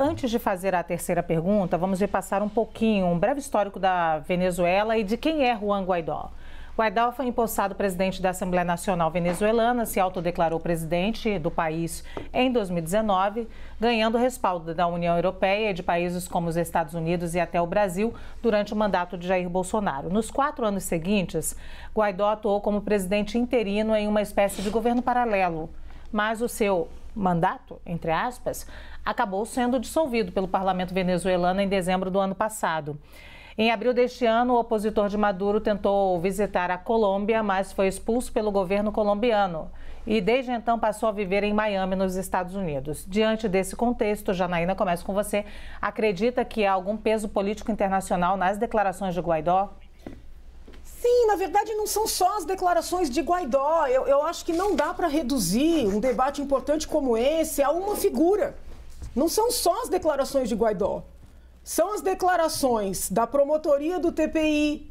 antes de fazer a terceira pergunta, vamos repassar um breve histórico da Venezuela e de quem é Juan Guaidó. Guaidó foi empossado presidente da Assembleia Nacional Venezuelana, se autodeclarou presidente do país em 2019, ganhando respaldo da União Europeia e de países como os Estados Unidos e até o Brasil durante o mandato de Jair Bolsonaro. Nos 4 anos seguintes, Guaidó atuou como presidente interino em uma espécie de governo paralelo, mas o seu mandato, entre aspas, acabou sendo dissolvido pelo parlamento venezuelano em dezembro do ano passado. Em abril deste ano, o opositor de Maduro tentou visitar a Colômbia, mas foi expulso pelo governo colombiano e desde então passou a viver em Miami, nos Estados Unidos. Diante desse contexto, Janaína, começo com você. Acredita que há algum peso político internacional nas declarações de Guaidó? Sim, na verdade não são só as declarações de Guaidó. Eu acho que não dá para reduzir um debate importante como esse a uma figura. Não são só as declarações de Guaidó. São as declarações da promotoria do TPI,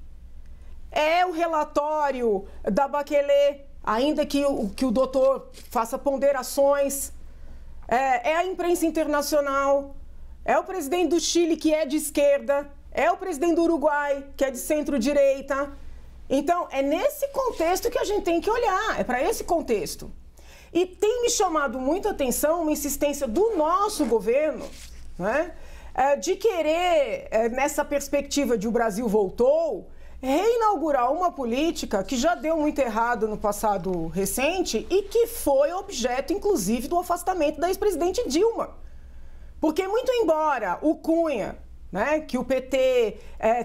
é o relatório da Bachelet, ainda que o doutor faça ponderações, é a imprensa internacional, é o presidente do Chile, que é de esquerda, é o presidente do Uruguai, que é de centro-direita. Então, é nesse contexto que a gente tem que olhar, é para esse contexto. E tem me chamado muito a atenção uma insistência do nosso governo, né? De querer, nessa perspectiva de o Brasil voltou, reinaugurar uma política que já deu muito errado no passado recente e que foi objeto, inclusive, do afastamento da ex-presidente Dilma. Porque muito embora o Cunha, né, que o PT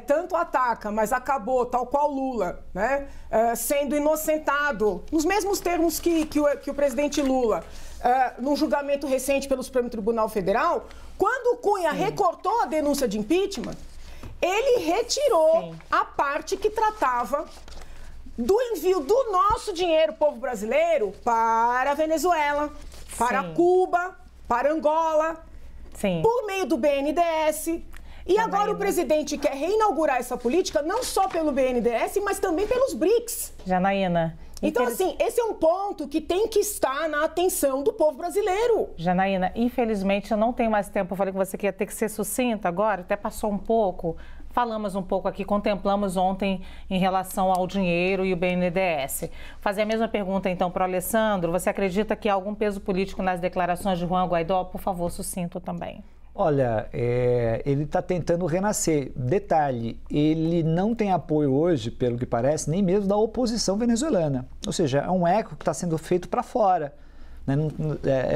tanto ataca, mas acabou, tal qual Lula, né, sendo inocentado, nos mesmos termos que o presidente Lula, num julgamento recente pelo Supremo Tribunal Federal, quando o Cunha recortou a denúncia de impeachment, ele retirou a parte que tratava do envio do nosso dinheiro, povo brasileiro, para a Venezuela, para Cuba, para Angola, por meio do BNDES. E agora o presidente quer reinaugurar essa política não só pelo BNDES, mas também pelos BRICS. Janaína. Então, assim, esse é um ponto que tem que estar na atenção do povo brasileiro. Janaína, infelizmente eu não tenho mais tempo. Eu falei que você ia ter que ser sucinta agora, até passou um pouco. Falamos um pouco aqui, contemplamos ontem em relação ao dinheiro e o BNDES. Fazer a mesma pergunta então para o Alessandro. Você acredita que há algum peso político nas declarações de Juan Guaidó? Por favor, sucinto também. Olha, ele está tentando renascer. Detalhe, ele não tem apoio hoje, pelo que parece, nem mesmo da oposição venezuelana. Ou seja, é um eco que está sendo feito para fora. Né?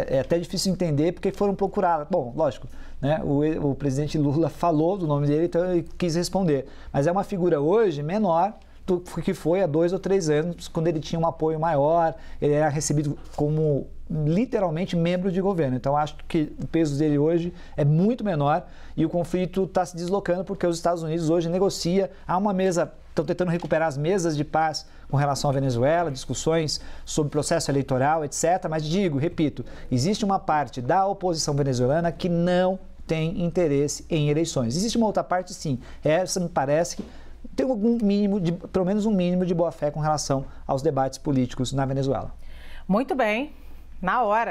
É até difícil entender porque foram procurar. Bom, lógico, né? O presidente Lula falou do nome dele, então ele quis responder. Mas é uma figura hoje menor do que foi há 2 ou 3 anos, quando ele tinha um apoio maior, ele era recebido como literalmente membro de governo. Então acho que o peso dele hoje é muito menor e o conflito está se deslocando porque os Estados Unidos hoje negocia, há uma mesa, estão tentando recuperar as mesas de paz com relação à Venezuela, discussões sobre processo eleitoral, etc. Mas repito, existe uma parte da oposição venezuelana que não tem interesse em eleições. Existe uma outra parte, sim. Essa me parece que tem pelo menos um mínimo de boa-fé com relação aos debates políticos na Venezuela. Muito bem, na hora.